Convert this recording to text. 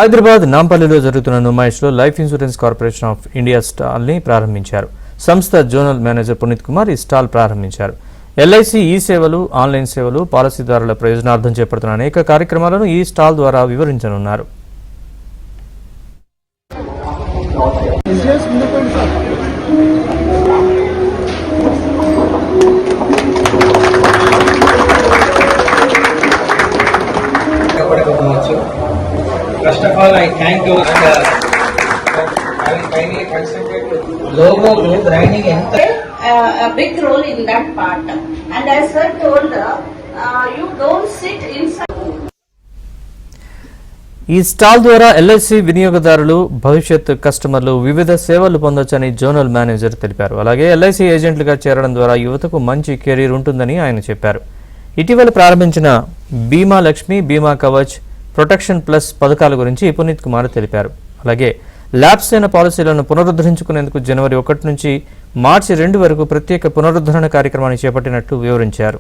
హైదరాబాద్ నాంపల్లిలో జరుగుతున్న నుమాయిష్లో life insurance corporation of India స్టాల్ని ప్రారంభించారు. సంస్థ జోనల్ మేనేజర్ పునీత్ కుమార్ ఈ స్టాల్ ప్రారంభించారు. ఎల్ఐసి ఈ సేవలు, ఆన్లైన్ సేవలు, పాలసీదారుల ప్రయోజనార్థం చేపడుతున్న అనేక కార్యక్రమాలను ఈ స్టాల్ ద్వారా వివరించనున్నారు. First of all, I thank you and I will kindly concentrate to logo branding a big role in that part. And as sir told, you don't sit inside. ఈ stall ద్వారా LIC వినియోగదారులు, భవిష్యత్ కస్టమర్లు వివిధ సేవలు పొందొచ్చని zonal manager తెలిపారు. అలాగే ఎల్ఐసి ఏజెంట్లుగా చేరడం ద్వారా యువతకు మంచి కెరీర్ ఉంటుందని ఆయన చెప్పారు. ఇటీవల ప్రారంభించిన బీమా లక్ష్మి, బీమా కవచ్, ప్రొటెక్షన్ ప్లస్ పథకాల గురించి పునీత్ కుమార్ తెలిపారు. అలాగే ల్యాప్స్ అయిన పాలసీలను పునరుద్ధరించుకునేందుకు జనవరి 1 నుంచి మార్చి 2 వరకు ప్రత్యేక పునరుద్ధరణ కార్యక్రమాన్ని చేపట్టినట్టు వివరించారు.